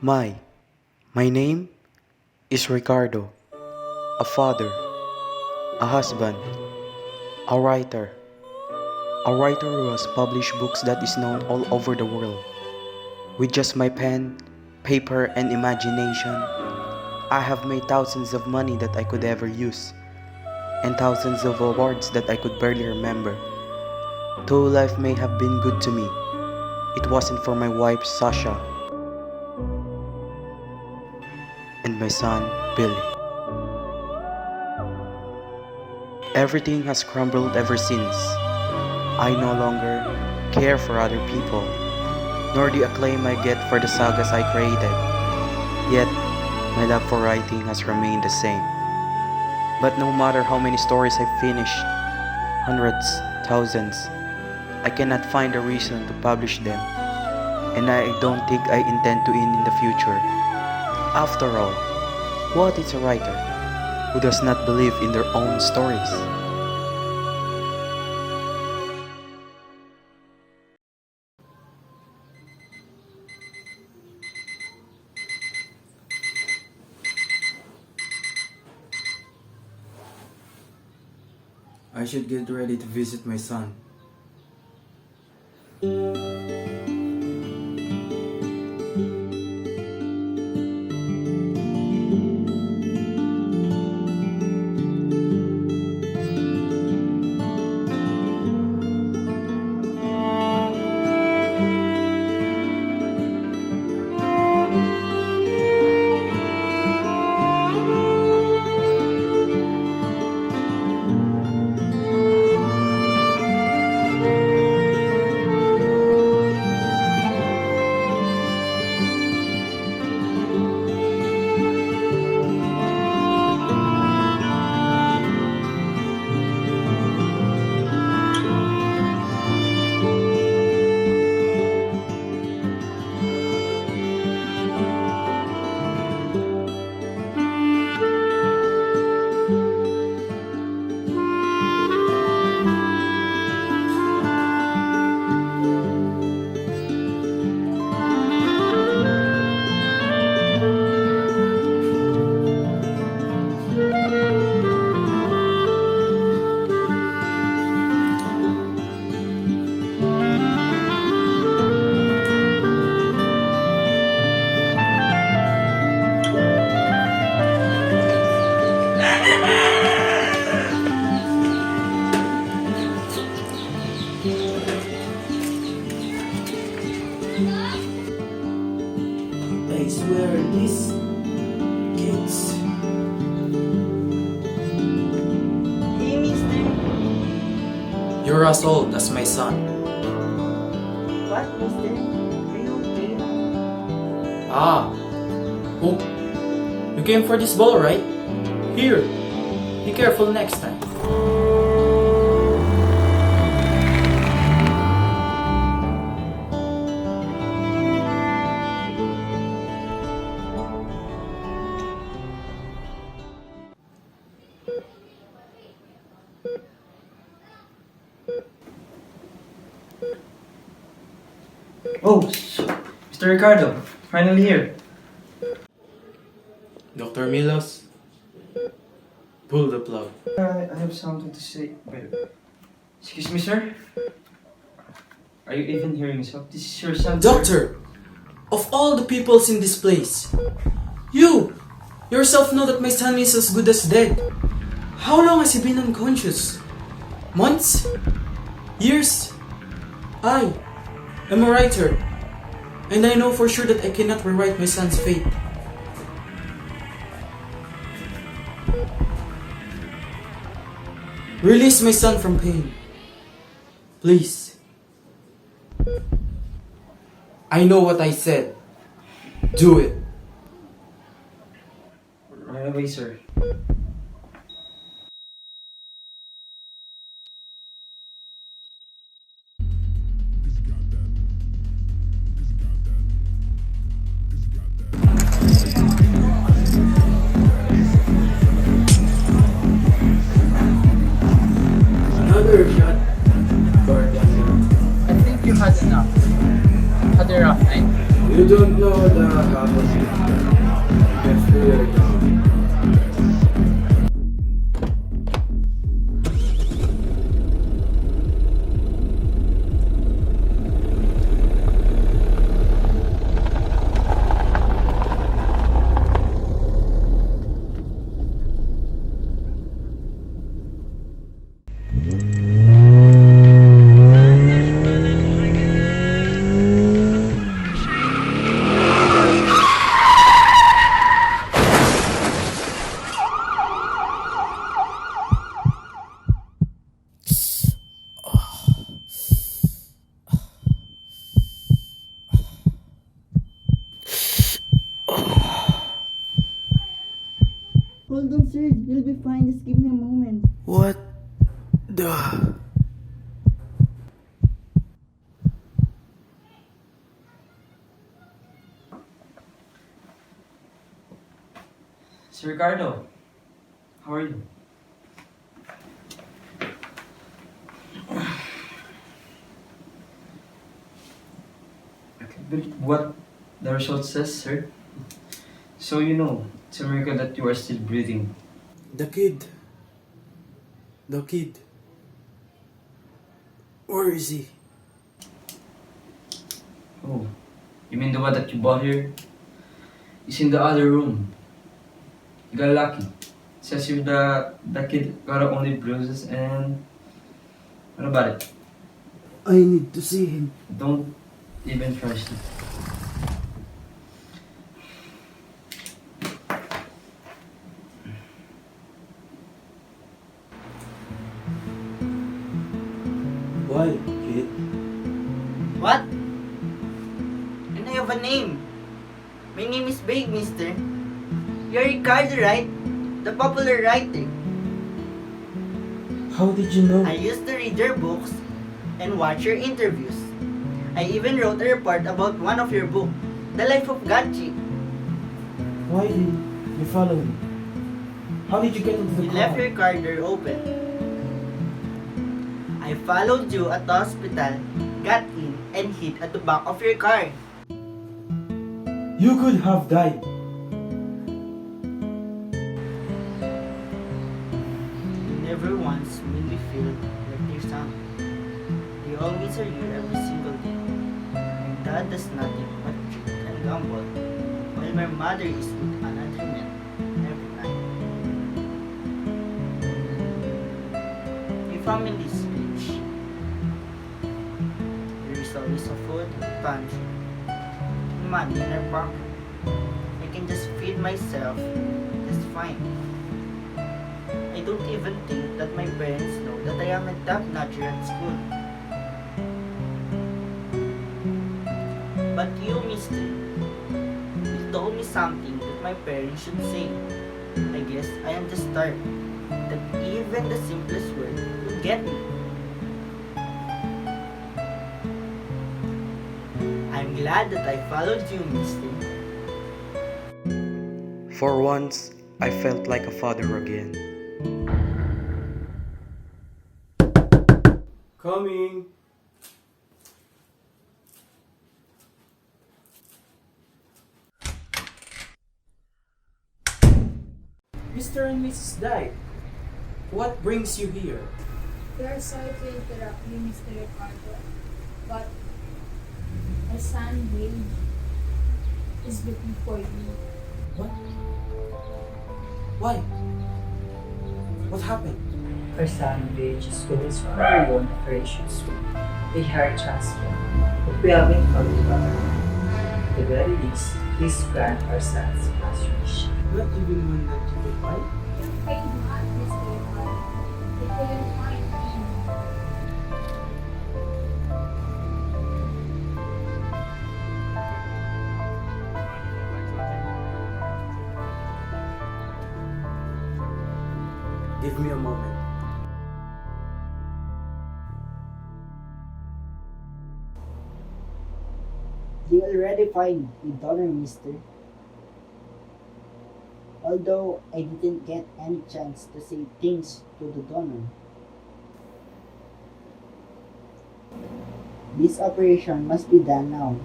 My name is Ricardo, a father, a husband, a writer who has published books that is known all over the world. With just my pen, paper, and imagination, I have made thousands of money that I could ever use, and thousands of awards that I could barely remember. Though life may have been good to me, it wasn't for my wife Sasha and my son Billy. Everything has crumbled ever since. I no longer care for other people, nor the acclaim I get for the sagas I created. Yet, my love for writing has remained the same. But no matter how many stories I've finished, hundreds, thousands, I cannot find a reason to publish them, and I don't think I intend to in the future. After all, what is a writer who does not believe in their own stories? I should get ready to visit my son. I swear this kids. Hey, mister. You're as old as my son. What, mister? Are you okay? Ah. Oh. You came for this ball, right? Here. Be careful next time. Oh, Mr. Ricardo, finally here. Dr. Milos, pull the plug. I have something to say. Wait. Excuse me, sir? Are you even hearing yourself? This is your son, sir. Doctor, of all the peoples in this place, you yourself know that my son is as good as dead. How long has he been unconscious? Months? Years? I am a writer, and I know for sure that I cannot rewrite my son's fate. Release my son from pain. Please. I know what I said. Do it. Right away, sir. Another shot. I think you had enough. Had a rough night. You don't know the habit Hold on, sir. You'll be fine. Just give me a moment. What the... Sir Ricardo, how are you? I can't believe what the result says, sir. So you know, it's a miracle that you are still breathing. The kid. The kid. Where is he? Oh, you mean the one that you bought here? He's in the other room. You got lucky. It says here that the kid got only bruises and... What about it? I need to see him. Don't even try to. Why, kid? What? And I have a name. My name is Big, mister. You're Ricardo, right? The popular writer. How did you know? I used to read your books and watch your interviews. I even wrote a report about one of your books, The Life of Gachi. Why did you follow me? How did you get into the You car? left your car door open. I followed you at the hospital, got in, and hid at the back of your car. You could have died. You never once made me feel like your son. They always are here every single day. My dad does nothing but drink and gamble, while my mother is with another man every night. My family is rich. There is always a food pantry, money in our pocket. I can just feed myself just fine. I don't even think that my parents know that I am a top-notcher at school. But you, mister, you told me something that my parents should say. I guess I am the star that even the simplest word will get me. I'm glad that I followed you, mister. For once, I felt like a father again. Coming. Mr. and Mrs. Dye, what brings you here? We are sorry to interrupt you, Mr. Ricardo, but my son Wade is looking for you. What? Why? What happened? Her son Gage is going to undergo an operation soon, a heart transplant, but we haven't told you about her. At the very least, please grant our son's last wish. Not even one that you could buy? Afraid not, Mr. Ricardo. They couldn't find him. Give me a moment. They already find the donor, mister. Although I didn't get any chance to say things to the donor. This operation must be done now.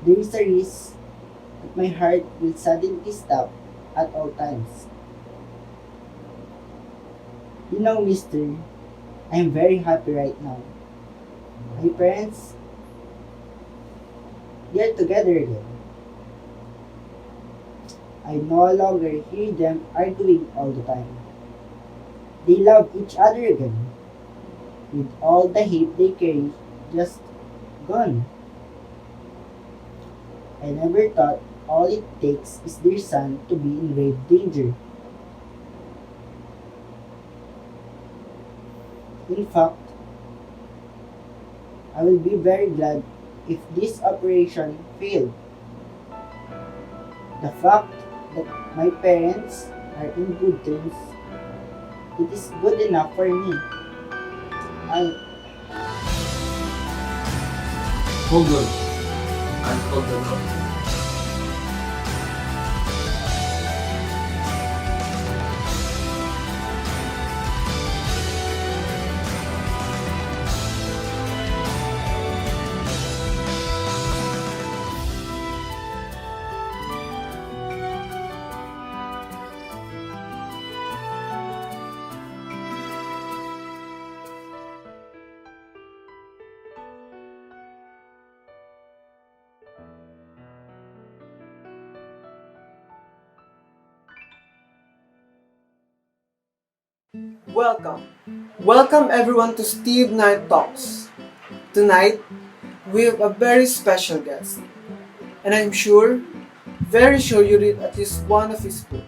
There is a risk that my heart will suddenly stop at all times. You know, mister, I am very happy right now. My parents, they are together again. I no longer hear them arguing all the time. They love each other again. With all the hate they carry just gone. I never thought all it takes is their son to be in grave danger. In fact, I will be very glad if this operation failed. The fact that my parents are in good terms. It is good enough for me. I Hold on. I'll hold the cup. Welcome. Welcome everyone to Steve Night Talks. Tonight, we have a very special guest. And I'm sure, very sure you read at least one of his books.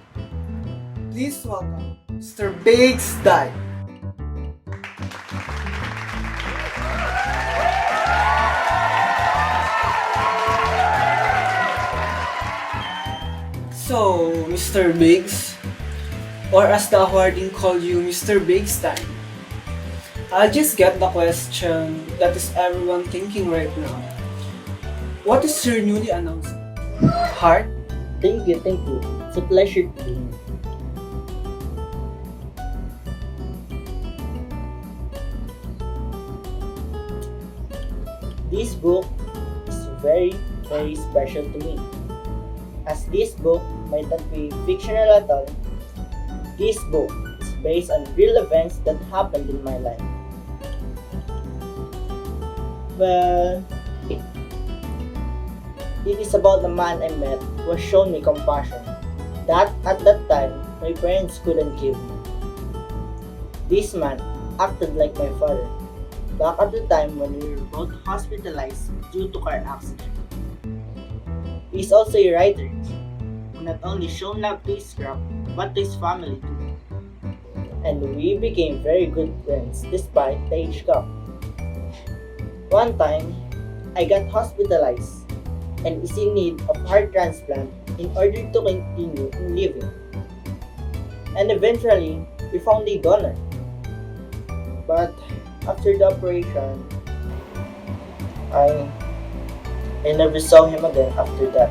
Please welcome Mr. Biggs Die. So, Mr. Biggs, or as the awarding call you, Mr. Biggs Time, I'll just get the question that is everyone thinking right now. What is your newly announced heart? thank you. It's a pleasure to be here. This book is very, very special to me. As this book might not be fictional at all, this book is based on real events that happened in my life. Well, it is about a man I met who has shown me compassion that at that time my parents couldn't give me. This man acted like my father back at the time when we were both hospitalized due to car accident. He is also a writer who not only shown love to his craft but to his family too. And we became very good friends despite the age gap. One time, I got hospitalized and is in need of heart transplant in order to continue in living. And eventually, we found a donor. But after the operation, I never saw him again after that.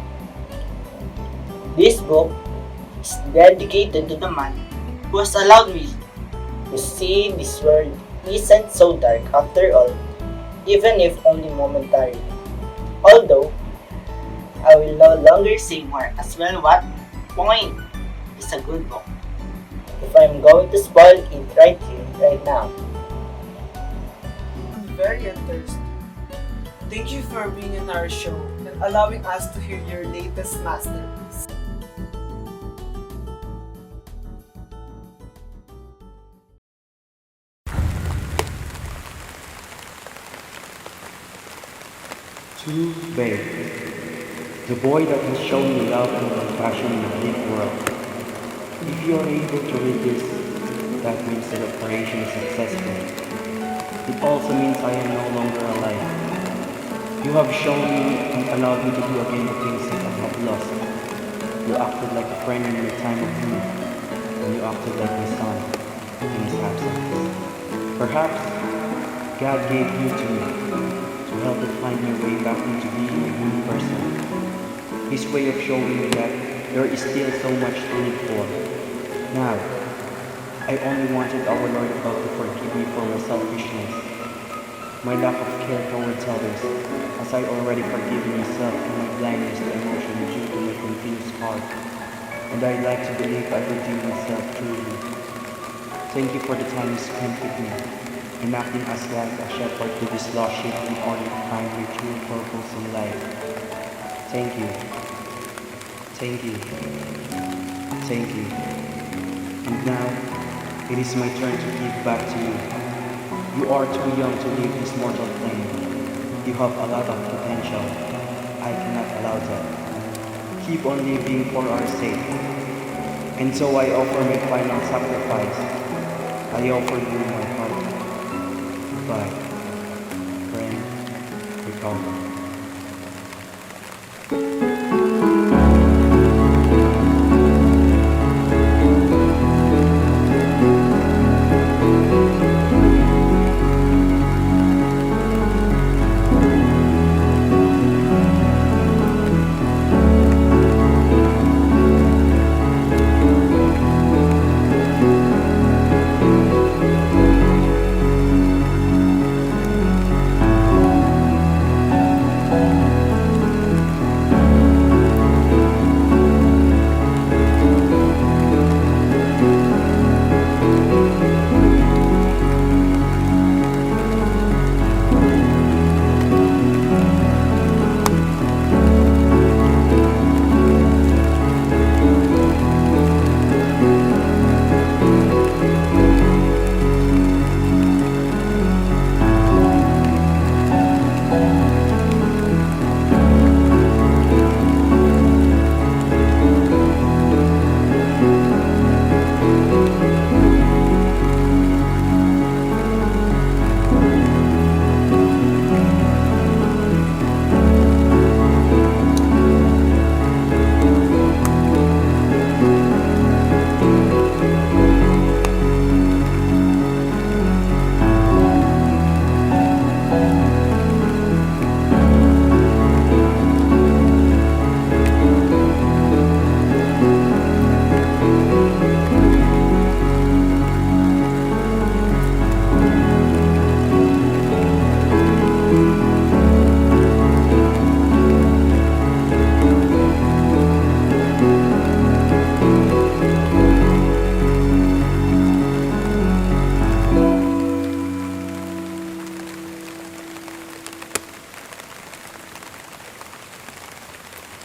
This book is dedicated to the man who has allowed me to see this world isn't so dark after all, even if only momentarily. Although, I will no longer say more as well what point is a good book. If I'm going to spoil it right here, right now. I'm very interested. Thank you for being in our show and allowing us to hear your latest masterpiece. To Babe, the boy that has shown me love and compassion in a big world. If you are able to read this, that means that operation is successful. It also means I am no longer alive. You have shown me and allowed me to do again the things that I have lost. You acted like a friend in your time of need, and you acted like my son in his absence. Perhaps God gave you to me to help me find my way back into being a new person. His way of showing me that there is still so much to live for. Now, I only wanted our Lord God to forgive me for my selfishness, my lack of care towards others, as I already forgiven myself for my blindness to emotion due to my confused heart. And I'd like to believe I redeemed myself truly. Thank you for the time you spent with me, and acting as like a shepherd to this lost sheep in order to find my true purpose in life. Thank you. Thank you. Thank you. And now, it is my turn to give back to you. You are too young to leave this mortal plane. You have a lot of potential. I cannot allow that. Keep on living for our sake. And so I offer my final sacrifice. I offer you my heart. Goodbye, friend, recover.